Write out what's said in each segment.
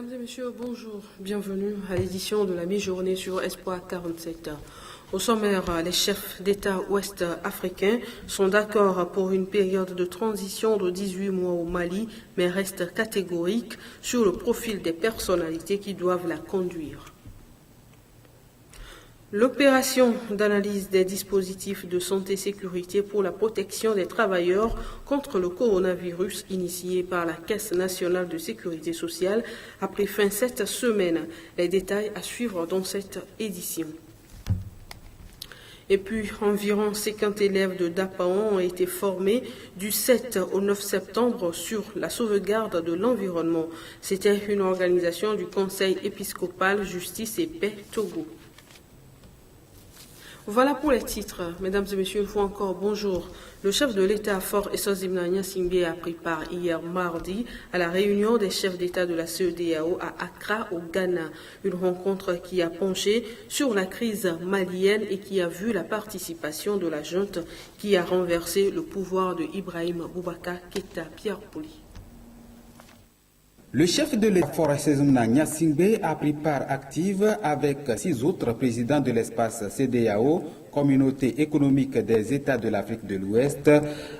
Mesdames et messieurs, bonjour. Bienvenue à l'édition de la mi-journée sur Espoir 47. Au sommaire, les chefs d'État ouest-africains sont d'accord pour une période de transition de 18 mois au Mali, mais restent catégoriques sur le profil des personnalités qui doivent la conduire. L'opération d'analyse des dispositifs de santé et sécurité pour la protection des travailleurs contre le coronavirus initiée par la Caisse nationale de sécurité sociale a pris fin cette semaine. Les détails à suivre dans cette édition. Et puis, environ 50 élèves de Dapaon ont été formés du 7 au 9 septembre sur la sauvegarde de l'environnement. C'était une organisation du Conseil épiscopal Justice et Paix Togo. Voilà pour les titres. Mesdames et messieurs, une fois encore, bonjour. Le chef de l'État, Faure Essozimna Gnassingbé, a pris part hier mardi à la réunion des chefs d'État de la CEDEAO à Accra, au Ghana. Une rencontre qui a penché sur la crise malienne et qui a vu la participation de la junte qui a renversé le pouvoir de Ibrahim Boubacar Keïta. Pierre Pouli. Le chef de l'État, Faure Essozimna Gnassingbé, a pris part active avec 6 autres présidents de l'espace CEDEAO, Communauté économique des États de l'Afrique de l'Ouest,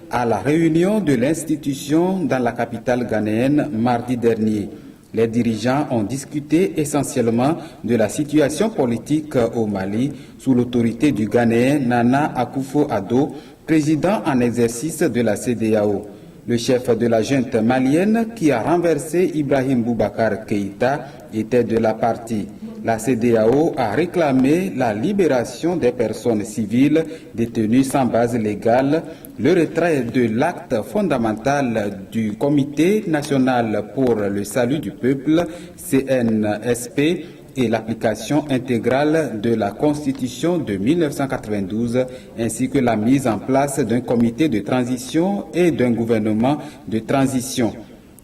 à la réunion de l'institution dans la capitale ghanéenne mardi dernier. Les dirigeants ont discuté essentiellement de la situation politique au Mali sous l'autorité du Ghanéen Nana Akufo-Addo, président en exercice de la CEDEAO. Le chef de la junte malienne qui a renversé Ibrahim Boubacar Keïta était de la partie. La CEDEAO a réclamé la libération des personnes civiles détenues sans base légale, le retrait de l'acte fondamental du Comité national pour le salut du peuple, CNSP, et l'application intégrale de la Constitution de 1992, ainsi que la mise en place d'un comité de transition et d'un gouvernement de transition.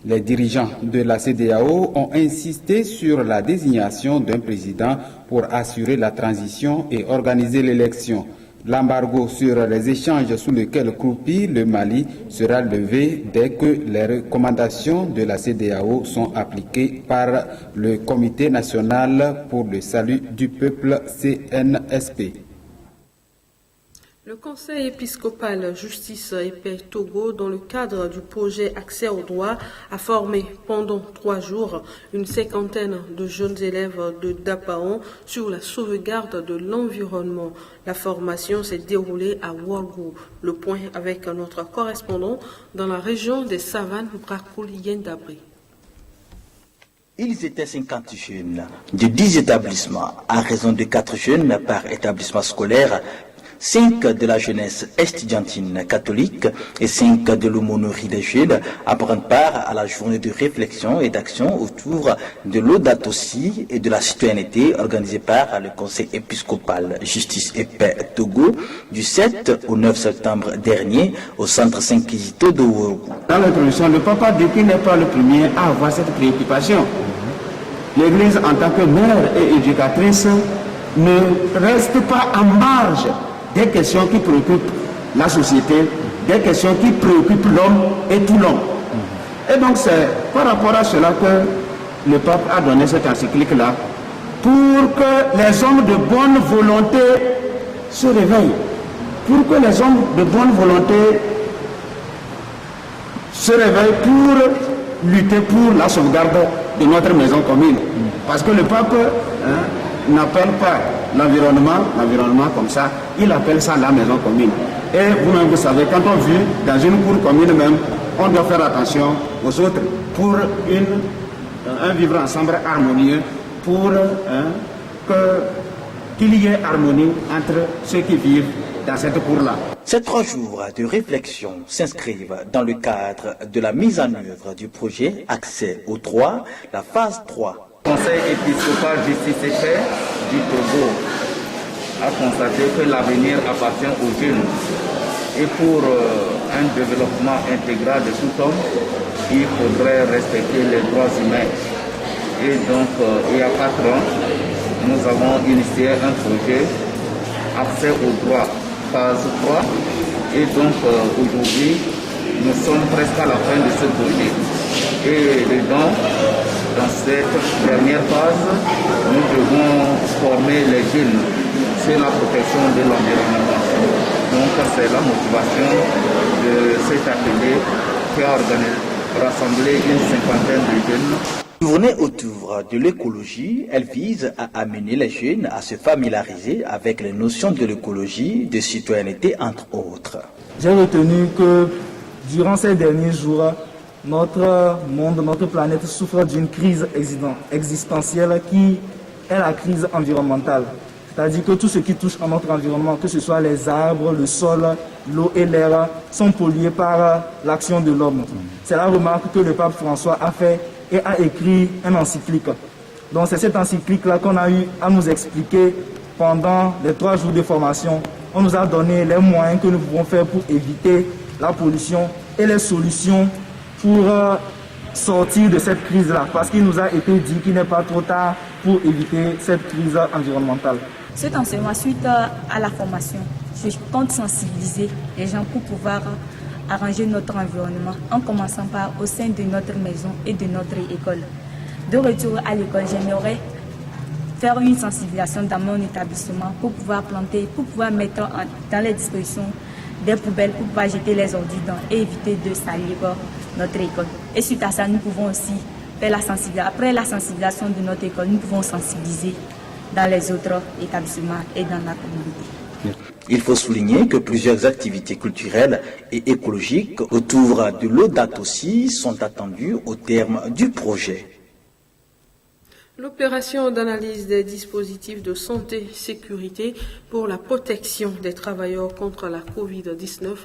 Les dirigeants de la CEDEAO ont insisté sur la désignation d'un président pour assurer la transition et organiser l'élection. L'embargo sur les échanges sous lequel croupit le Mali sera levé dès que les recommandations de la CEDEAO sont appliquées par le Comité national pour le salut du peuple, CNSP. Le Conseil épiscopal Justice et Paix Togo, dans le cadre du projet Accès au droit, a formé pendant 3 jours une 50aine de jeunes élèves de Dapaon sur la sauvegarde de l'environnement. La formation s'est déroulée à Ouagadougou. Le point avec notre correspondant dans la région des Savanes, Brakouli-Yendabri. Ils étaient 50 jeunes de 10 établissements, à raison de 4 jeunes par établissement scolaire, 5 de la jeunesse estudiantine catholique et 5 de l'aumônerie des jeunes à prendre part à la journée de réflexion et d'action autour de l'Audate aussi et de la citoyenneté organisée par le Conseil épiscopal Justice et Paix Togo du 7 au 9 septembre dernier au centre Saint-Kizito de Ouagadougou. Dans l'introduction, le papa depuis n'est pas le premier à avoir cette préoccupation. L'Église en tant que mère et éducatrice ne reste pas en marge des questions qui préoccupent la société, des questions qui préoccupent l'homme et tout l'homme. Et donc c'est par rapport à cela que le pape a donné cette encyclique-là, pour que les hommes de bonne volonté se réveillent, pour que les hommes de bonne volonté se réveillent pour lutter pour la sauvegarde de notre maison commune. Parce que le pape n'appelle pas l'environnement comme ça, il appelle ça la maison commune. Et vous-même, vous savez, quand on vit dans une cour commune même, on doit faire attention aux autres pour un vivre ensemble harmonieux, pour qu'il y ait harmonie entre ceux qui vivent dans cette cour-là. Ces 3 jours de réflexion s'inscrivent dans le cadre de la mise en œuvre du projet Accès au droit, la phase 3. Conseil épiscopal Justice et Paix du Togo a constaté que l'avenir appartient aux jeunes. Et pour un développement intégral de tout homme, il faudrait respecter les droits humains. Et donc, il y a 4 ans, nous avons initié un projet Accès au droit, phase 3. Et donc, aujourd'hui, nous sommes presque à la fin de ce projet. Et dedans, dans cette dernière phase, nous devons former les jeunes sur la protection de l'environnement. Donc c'est la motivation de cet atelier qui a rassemblé une cinquantaine de jeunes. Tournée autour de l'écologie, elle vise à amener les jeunes à se familiariser avec les notions de l'écologie, de citoyenneté entre autres. J'ai retenu que durant ces derniers jours, notre monde, notre planète souffre d'une crise existentielle qui est la crise environnementale. C'est-à-dire que tout ce qui touche à notre environnement, que ce soit les arbres, le sol, l'eau et l'air, sont pollués par l'action de l'homme. C'est la remarque que le pape François a fait et a écrit un encyclique. Donc c'est cette encyclique-là qu'on a eu à nous expliquer pendant les 3 jours de formation. On nous a donné les moyens que nous pouvons faire pour éviter la pollution et les solutions pour sortir de cette crise-là. Parce qu'il nous a été dit qu'il n'est pas trop tard pour éviter cette crise environnementale. Cet enseignement, suite à la formation, je compte sensibiliser les gens pour pouvoir arranger notre environnement en commençant par au sein de notre maison et de notre école. De retour à l'école, j'aimerais faire une sensibilisation dans mon établissement pour pouvoir planter, pour pouvoir mettre dans les dispositions des poubelles pour pouvoir jeter les ordures dedans et éviter de salir notre école. Et suite à ça, nous pouvons aussi faire la sensibilisation. Après la sensibilisation de notre école, nous pouvons sensibiliser dans les autres établissements et dans la communauté. Il faut souligner que plusieurs activités culturelles et écologiques autour de l'Audate aussi sont attendues au terme du projet. L'opération d'analyse des dispositifs de santé-sécurité pour la protection des travailleurs contre la COVID-19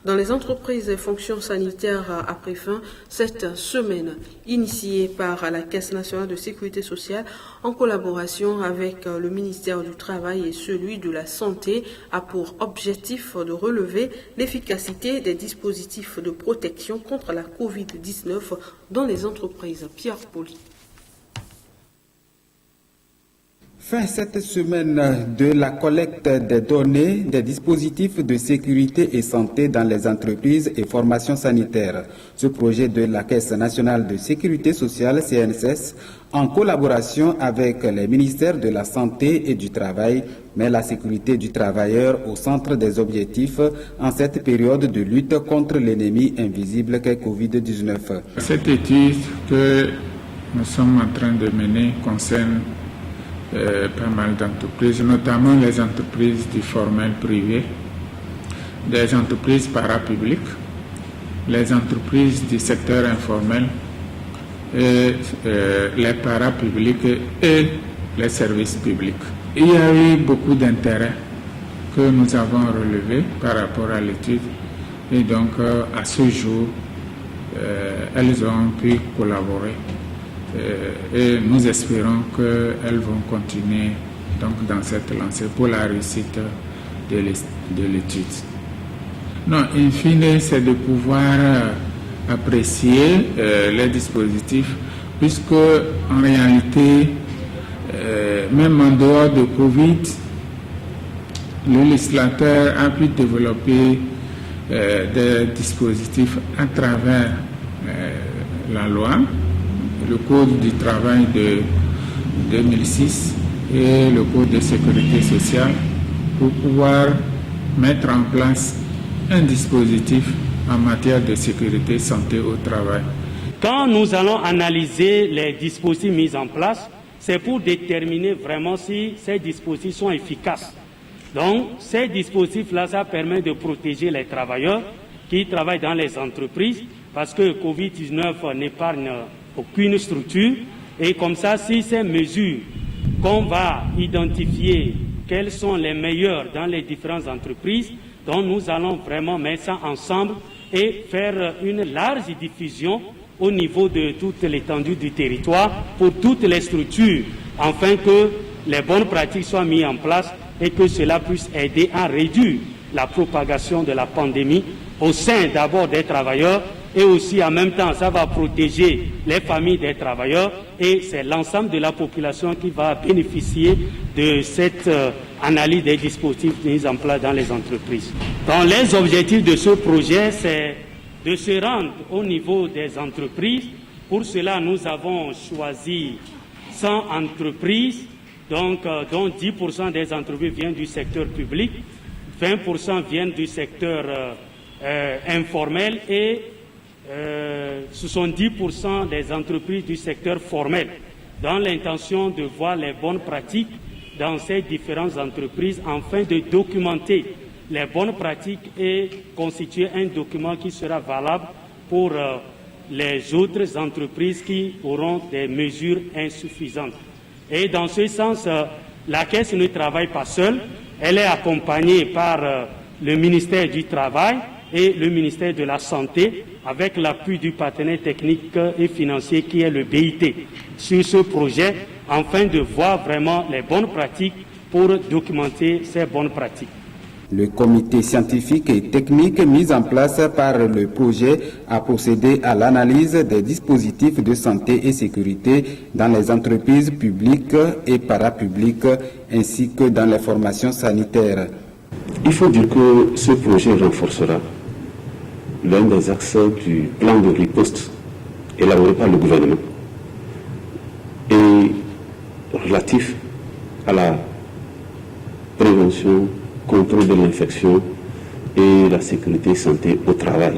dans les entreprises et fonctions sanitaires a pris fin cette semaine, initiée par la Caisse nationale de sécurité sociale en collaboration avec le ministère du Travail et celui de la Santé, a pour objectif de relever l'efficacité des dispositifs de protection contre la COVID-19 dans les entreprises. Pierre Poli. Fin cette semaine de la collecte des données des dispositifs de sécurité et santé dans les entreprises et formations sanitaires. Ce projet de la Caisse nationale de sécurité sociale, CNSS, en collaboration avec les ministères de la Santé et du Travail, met la sécurité du travailleur au centre des objectifs en cette période de lutte contre l'ennemi invisible qu'est Covid-19. Cette étude que nous sommes en train de mener concerne pas mal d'entreprises, notamment les entreprises du formel privé, des entreprises parapubliques, les entreprises du secteur informel, et, les parapublics et les services publics. Il y a eu beaucoup d'intérêt que nous avons relevé par rapport à l'étude et donc à ce jour, elles ont pu collaborer. Et nous espérons qu'elles vont continuer donc, dans cette lancée pour la réussite de l'étude. Non, in fine, c'est de pouvoir apprécier les dispositifs, puisque en réalité, même en dehors de Covid, le législateur a pu développer des dispositifs à travers la loi, le Code du travail de 2006 et le Code de sécurité sociale pour pouvoir mettre en place un dispositif en matière de sécurité santé au travail. Quand nous allons analyser les dispositifs mis en place, c'est pour déterminer vraiment si ces dispositifs sont efficaces. Donc, ces dispositifs-là, ça permet de protéger les travailleurs qui travaillent dans les entreprises parce que Covid-19 n'épargne aucune structure et comme ça, si ces mesures qu'on va identifier quelles sont les meilleures dans les différentes entreprises, donc nous allons vraiment mettre ça ensemble et faire une large diffusion au niveau de toute l'étendue du territoire pour toutes les structures, afin que les bonnes pratiques soient mises en place et que cela puisse aider à réduire la propagation de la pandémie au sein d'abord des travailleurs et aussi en même temps ça va protéger les familles des travailleurs et c'est l'ensemble de la population qui va bénéficier de cette analyse des dispositifs mis en place dans les entreprises. Donc les objectifs de ce projet, c'est de se rendre au niveau des entreprises Pour cela, nous avons choisi 100 entreprises, donc, dont 10% des entreprises viennent du secteur public, 20% viennent du secteur informel et 70% des entreprises du secteur formel, dans l'intention de voir les bonnes pratiques dans ces différentes entreprises afin de documenter les bonnes pratiques et constituer un document qui sera valable pour les autres entreprises qui auront des mesures insuffisantes. Et dans ce sens, la Caisse ne travaille pas seule, elle est accompagnée par le ministère du Travail et le ministère de la Santé, avec l'appui du partenaire technique et financier qui est le BIT, sur ce projet, afin de voir vraiment les bonnes pratiques pour documenter ces bonnes pratiques. Le comité scientifique et technique mis en place par le projet a procédé à l'analyse des dispositifs de santé et sécurité dans les entreprises publiques et parapubliques ainsi que dans les formations sanitaires. Il faut dire que ce projet renforcera l'un des axes du plan de riposte élaboré par le gouvernement et relatif à la prévention, contrôle de l'infection et la sécurité santé au travail.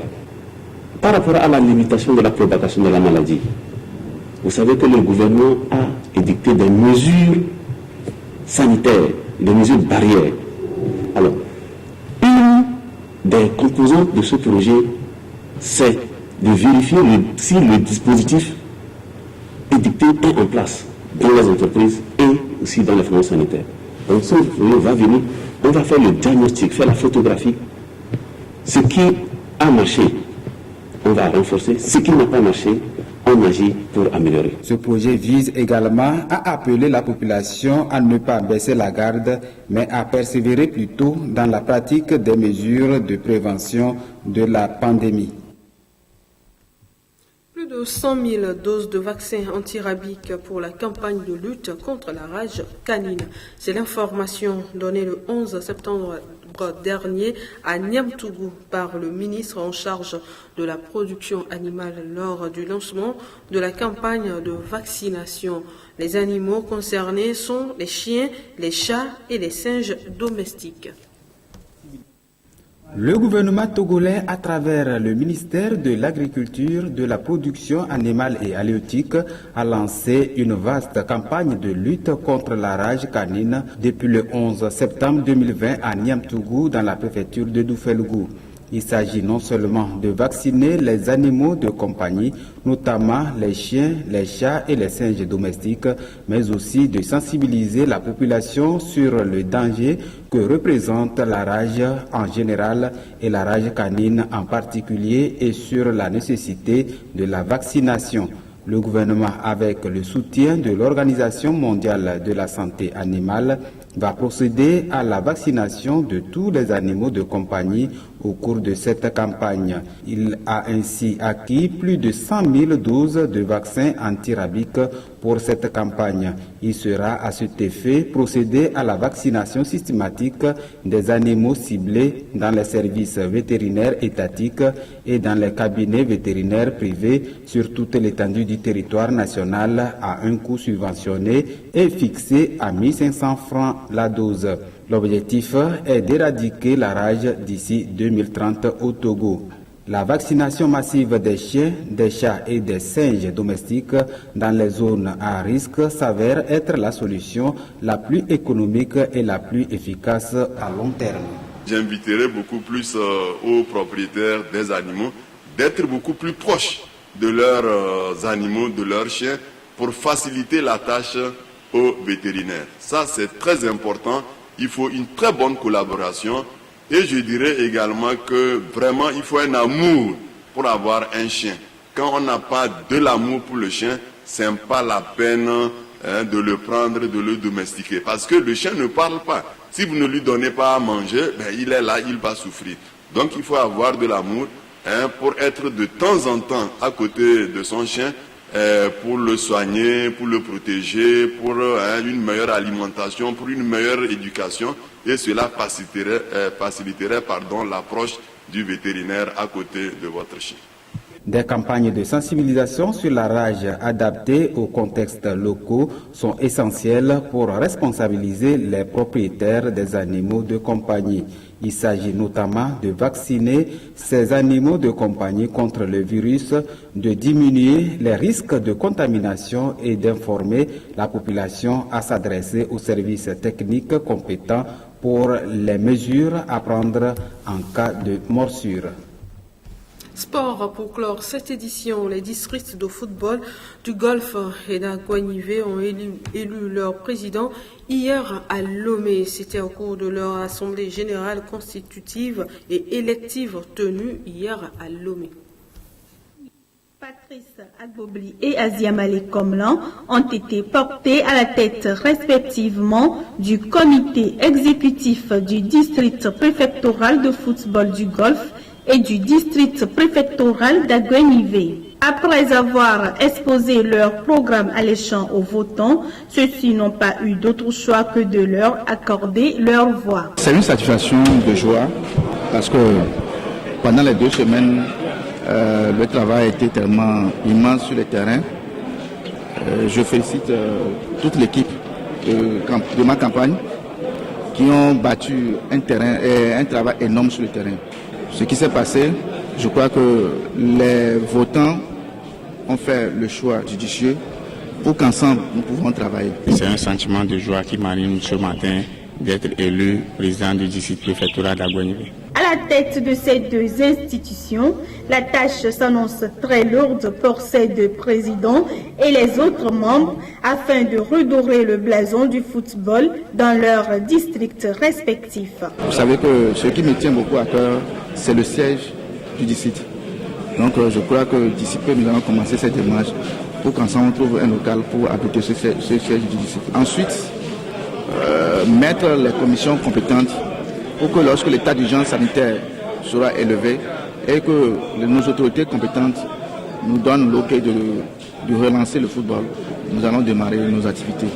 Par rapport à la limitation de la propagation de la maladie, vous savez que le gouvernement a édicté des mesures sanitaires, des mesures barrières. Alors, une des composantes de ce projet, c'est de vérifier si le dispositif édicté est en place dans les entreprises et aussi dans les formations sanitaires. Donc, ce projet va venir, on va faire le diagnostic, faire la photographie. Ce qui a marché, on va renforcer. Ce qui n'a pas marché, on agit pour améliorer. Ce projet vise également à appeler la population à ne pas baisser la garde, mais à persévérer plutôt dans la pratique des mesures de prévention de la pandémie. Plus de 100 000 doses de vaccins antirabiques pour la campagne de lutte contre la rage canine. C'est l'information donnée le 11 septembre dernier à Niamtougou par le ministre en charge de la production animale lors du lancement de la campagne de vaccination. Les animaux concernés sont les chiens, les chats et les singes domestiques. Le gouvernement togolais, à travers le ministère de l'Agriculture, de la Production animale et halieutique, a lancé une vaste campagne de lutte contre la rage canine depuis le 11 septembre 2020 à Niamtougou, dans la préfecture de Doufelgou. Il s'agit non seulement de vacciner les animaux de compagnie, notamment les chiens, les chats et les singes domestiques, mais aussi de sensibiliser la population sur le danger que représente la rage en général et la rage canine en particulier et sur la nécessité de la vaccination. Le gouvernement, avec le soutien de l'Organisation mondiale de la santé animale, va procéder à la vaccination de tous les animaux de compagnie au cours de cette campagne. Il a ainsi acquis plus de 100 000 doses de vaccins antirabiques pour cette campagne. Il sera à cet effet procédé à la vaccination systématique des animaux ciblés dans les services vétérinaires étatiques et dans les cabinets vétérinaires privés sur toute l'étendue du territoire national à un coût subventionné et fixé à 1 500 francs la dose. L'objectif est d'éradiquer la rage d'ici 2030 au Togo. La vaccination massive des chiens, des chats et des singes domestiques dans les zones à risque s'avère être la solution la plus économique et la plus efficace à long terme. J'inviterai beaucoup plus aux propriétaires des animaux d'être beaucoup plus proches de leurs animaux, de leurs chiens, pour faciliter la tâche aux vétérinaires. Ça, c'est très important. Il faut une très bonne collaboration. Et je dirais également que vraiment, il faut un amour pour avoir un chien. Quand on n'a pas de l'amour pour le chien, c'est pas la peine de le prendre, de le domestiquer. Parce que le chien ne parle pas. Si vous ne lui donnez pas à manger, il est là, il va souffrir. Donc il faut avoir de l'amour pour être de temps en temps à côté de son chien, pour le soigner, pour le protéger, pour une meilleure alimentation, pour une meilleure éducation. Et cela faciliterait l'approche du vétérinaire à côté de votre chien. Des campagnes de sensibilisation sur la rage adaptées aux contextes locaux sont essentielles pour responsabiliser les propriétaires des animaux de compagnie. Il s'agit notamment de vacciner ces animaux de compagnie contre le virus, de diminuer les risques de contamination et d'informer la population à s'adresser aux services techniques compétents pour les mesures à prendre en cas de morsure. Sport, pour clore cette édition, les districts de football du Golfe et d'Aguanivé ont élu leur président hier à Lomé. C'était au cours de leur assemblée générale constitutive et élective tenue hier à Lomé. Patrice Agbobli et Aziamale Komlan ont été portés à la tête respectivement du comité exécutif du district préfectoral de football du Golfe et du district préfectoral d'Aguanivé. Après avoir exposé leur programme alléchant aux votants, ceux-ci n'ont pas eu d'autre choix que de leur accorder leur voix. C'est une satisfaction de joie parce que pendant les 2 semaines, le travail a été tellement immense sur le terrain. Je félicite toute l'équipe de ma campagne qui ont battu un travail énorme sur le terrain. Ce qui s'est passé, je crois que les votants ont fait le choix judicieux pour qu'ensemble nous pouvons travailler. C'est un sentiment de joie qui m'anime ce matin d'être élu président du district préfectoral d'Aguanivé. À la tête de ces 2 institutions, la tâche s'annonce très lourde pour ces 2 présidents et les autres membres afin de redorer le blason du football dans leurs districts respectifs. Vous savez que ce qui me tient beaucoup à cœur, c'est le siège du district. Donc je crois que d'ici peu, nous allons commencer cette démarche pour qu'ensemble on trouve un local pour abriter ce siège du district. Ensuite, mettre les commissions compétentes pour que lorsque l'état d'urgence sanitaire sera élevé et que nos autorités compétentes nous donnent l'ok de relancer le football, nous allons démarrer nos activités.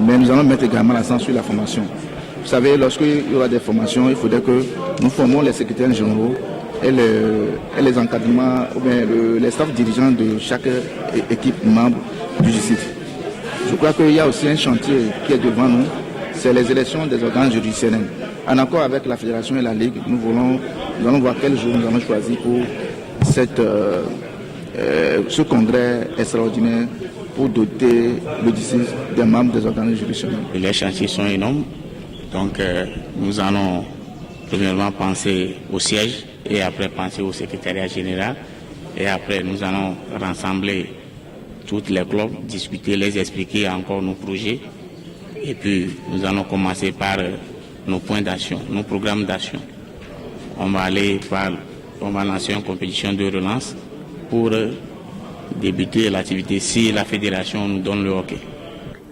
Mais nous allons mettre également l'accent sur la formation. Vous savez, lorsqu'il y aura des formations, il faudrait que nous formons les secrétaires généraux et les encadrements, ou bien les staffs dirigeants de chaque équipe membre du district. Je crois qu'il y a aussi un chantier qui est devant nous, c'est les élections des organes juridictionnels. En accord avec la fédération et la ligue, nous allons voir quel jour nous allons choisir pour ce congrès extraordinaire pour doter le district des membres des organes juridictionnels. Les chantiers sont énormes, donc nous allons premièrement penser au siège et après penser au secrétariat général et après nous allons rassembler toutes les clubs, discuter, les expliquer encore nos projets et puis nous allons commencer par nos points d'action, nos programmes d'action. On va lancer une compétition de relance pour débuter l'activité si la fédération nous donne le hockey.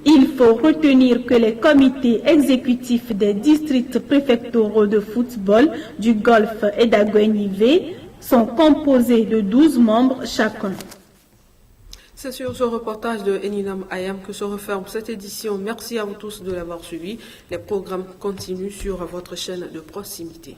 Il faut retenir que les comités exécutifs des districts préfectoraux de football du Golfe et d'Aguanivé sont composés de 12 membres chacun. C'est sur ce reportage de Eninam Ayam que se referme cette édition. Merci à vous tous de l'avoir suivi. Les programmes continuent sur votre chaîne de proximité.